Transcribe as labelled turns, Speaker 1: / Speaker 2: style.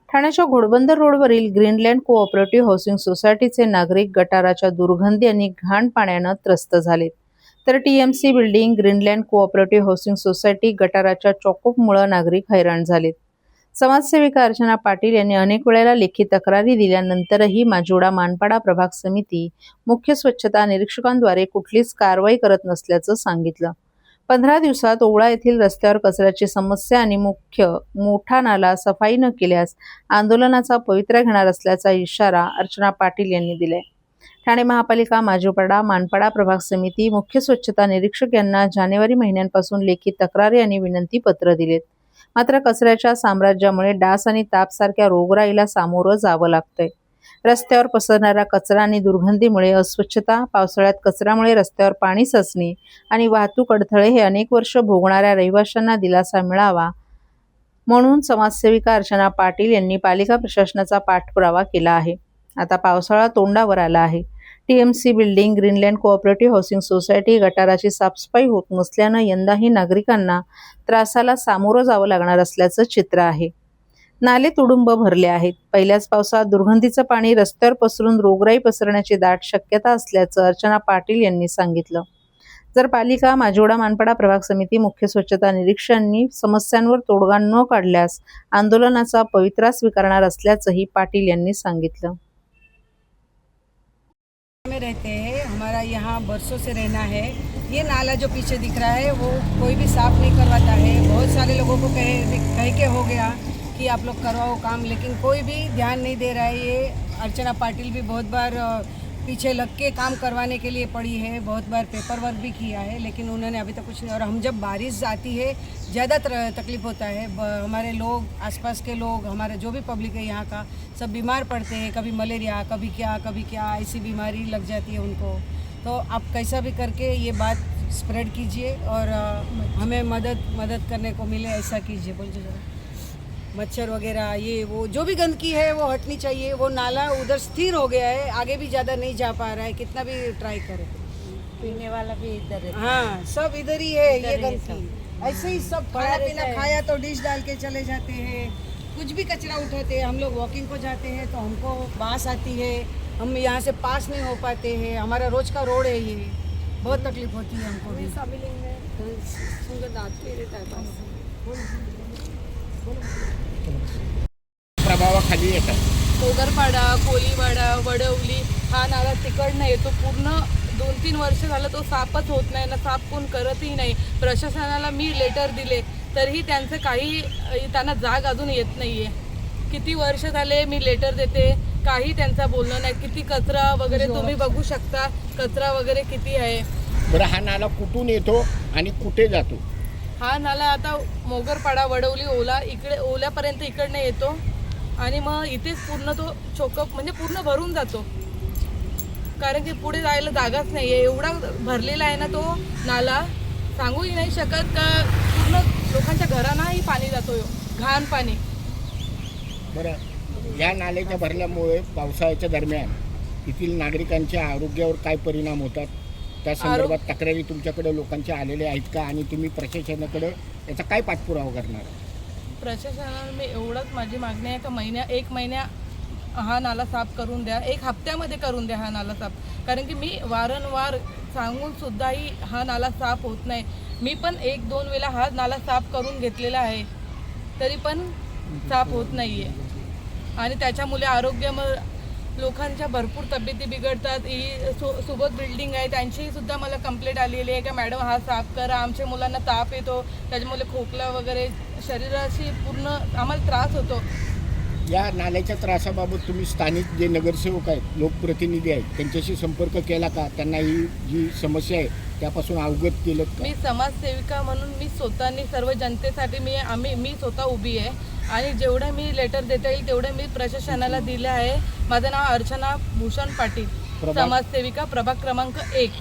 Speaker 1: ठाण्याच्या घोडबंदर रोडवरील Greenland cooperative housing सोसायटीचे नागरिक गटाराच्या दुर्गंधी आणि घाण पाण्यानं त्रस्त झालेत. तर TMC building Greenland cooperative housing society गटाराच्या चॉकअपमुळे नागरिक हैराण झालेत. समाजसेविका अर्चना पाटील यांनी अनेक वेळेला लेखी तक्रारी दिल्यानंतरही माजिवडा मानपाडा प्रभाग समिती मुख्य स्वच्छता निरीक्षकांद्वारे कुठलीच कारवाई करत नसल्याचं सांगितलं. 15 दिवसात ओवळा येथील रस्त्यावर कचऱ्याची समस्या आणि मोठा नाला सफाई न केल्यास आंदोलनाचा पवित्रा घेणार असल्याचा इशारा अर्चना पाटील यांनी दिलाय. ठाणे महापालिका माजिवडा मानपाडा प्रभाग समिती मुख्य स्वच्छता निरीक्षक यांना जानेवारी महिन्यापासून लेखी तक्रारी आणि विनंती पत्र दिलेत. मात्र कचऱ्याच्या साम्राज्यामुळे डास आणि ताप सारख्या रोगराईला सामोरं जावं लागतंय. रस्त्यावर पसरणारा कचरा आणि दुर्गंधीमुळे अस्वच्छता, पावसाळ्यात कचऱ्यामुळे रस्त्यावर पाणी साचणे आणि वाहतूक अडथळे हे अनेक वर्ष भोगणाऱ्या रहिवाशांना दिलासा मिळावा म्हणून समाजसेविका अर्चना पाटील यांनी पालिका प्रशासनाचा पाठपुरावा केला आहे. आता पावसाळा तोंडावर आला आहे. TMC building Greenland cooperative housing society गटाराची साफसफाई होत नसल्यानं यंदाही नागरिकांना त्रासाला सामोरं जावं लागणार असल्याचं चित्र आहे. नाले तुडुंब भरले आहेत. पहिल्याच पावसात दुर्गंधीचं पाणी रस्त्यावर पसरून रोगराई पसरण्याची दाट शक्यता असल्याचं अर्चना पाटील यांनी सांगितलं. जर पालिका माजिवडा मानपाडा प्रभाग समिती मुख्य स्वच्छता निरीक्षकांनी समस्यांवर तोडगा न काढल्यास आंदोलनाचा पवित्रा स्वीकारणार असल्याचंही पाटील यांनी सांगितलं.
Speaker 2: में रहते हैं, हमारा यहाँ बरसों से रहना है। ये नाला जो पीछे दिख रहा है वो कोई भी साफ नहीं करवाता है। बहुत सारे लोगों को कह के हो गया कि आप लोग करवाओ काम, लेकिन कोई भी ध्यान नहीं दे रहा है। ये अर्चना पाटिल भी बहुत बार पीछे लग के काम करवाने के लिए पड़ी है, बहुत बार पेपर वर्क भी किया है, लेकिन उन्होंने अभी तक कुछ नहीं। और हम जब बारिश आती है ज़्यादा तकलीफ होता है। हमारे लोग, आसपास के लोग, हमारे जो भी पब्लिक है यहाँ का, सब बीमार पड़ते हैं। कभी मलेरिया, कभी क्या ऐसी बीमारी लग जाती है उनको। तो आप कैसा भी करके ये बात स्प्रेड कीजिए और हमें मदद करने को मिले, ऐसा कीजिए। बोलिए ज़रा, मच्छर वगैरह ये वो जो भी गंदगी है वो हटनी चाहिए। वो नाला उधर स्थिर हो गया है, आगे भी ज़्यादा नहीं जा पा रहा है, कितना भी ट्राई करें।
Speaker 3: पीने वाला भी इधर है।
Speaker 2: हाँ, सब इधर ही है। ये गंदगी ऐसे ही सब खाना पीना खाया तो डिश डाल के चले जाते हैं, कुछ भी कचरा उठाते हैं। हम लोग वॉकिंग को जाते हैं तो हमको बास आती है, हम यहाँ से पास नहीं हो पाते हैं। हमारा रोज का रोड है, ये बहुत तकलीफ होती है हमको भी।
Speaker 4: प्रभावाखाली येतात
Speaker 5: मोगरपाडा, कोलीवाडा, वडवली हा नाला तिकडनं येतो. पूर्ण 2-3 वर्ष झालं तो साफच होत नाही ना, साफ कोण करतही नाही. प्रशासनाला मी लेटर दिले तरीही त्यांचं काही त्यांना जाग अजून येत नाही आहे. किती वर्ष झाले मी लेटर देते, काही त्यांचं बोलणं नाही. किती कचरा वगैरे तुम्ही बघू शकता, कचरा वगैरे किती आहे.
Speaker 4: बरं, हा नाला कुठून येतो आणि कुठे जातो?
Speaker 5: हा नाला आता मोगरपाडा, वडवली, ओल्यापर्यंत इकडनं येतो आणि मग इथेच पूर्ण तो चोकअप म्हणजे पूर्ण भरून जातो. कारण की पुढे जायला जागाच नाही आहे. एवढा भरलेला आहे ना तो नाला, सांगूही नाही शकत का. पूर्ण लोकांच्या घरांनाही पाणी जातो, घाण पाणी.
Speaker 4: बरं, या नाल्याच्या भरल्यामुळे पावसाळ्याच्या दरम्यान येथील नागरिकांच्या आरोग्यावर काय परिणाम होतात? त्या संदर्भात तक्रारी तुमच्याकडे लोकांच्या आलेल्या आहेत का? आणि तुम्ही प्रशासनाकडे याचा काय पाठपुरावा करणार?
Speaker 5: प्रशासनाला मी एवढंच माझी मागणी आहे का एक महिन्या हा नाला साफ करून द्या, 1 हप्त्यामध्ये करून द्या हा नाला साफ. कारण की मी वारंवार सांगून सुद्धाही हा नाला साफ होत नाही. मी पण 1-2 वेळा हा नाला साफ करून घेतलेला आहे, तरी पण साफ होत नाही आहे. आणि त्याच्यामुळे लोकांच्या भरपूर तब्येती बिघडतात. ही सोबत बिल्डिंग आहे, त्यांचीही सुद्धा मला कंप्लेंट आलेली आहे का मॅडम हा साफ करा, आमच्या मुलांना ताप येतो, त्याच्यामुळे खोकला वगैरे शरीराशी पूर्ण आम्हाला त्रास होतो.
Speaker 4: या नाल्याच्या त्रासाबाबत तुम्ही स्थानिक जे नगरसेवक आहेत, लोकप्रतिनिधी आहेत, त्यांच्याशी संपर्क केला का? त्यांना ही जी समस्या आहे त्यापासून अवगत केलं का?
Speaker 5: मी समाजसेविका म्हणून मी स्वतःनी सर्व जनतेसाठी मी स्वतः उभी आहे आणि जेवढं मी लेटर देता येईल तेवढं मी प्रशासनाला दिलं आहे. माझं नाव अर्चना भूषण पाटील, समाजसेविका, प्रभाग क्रमांक 1.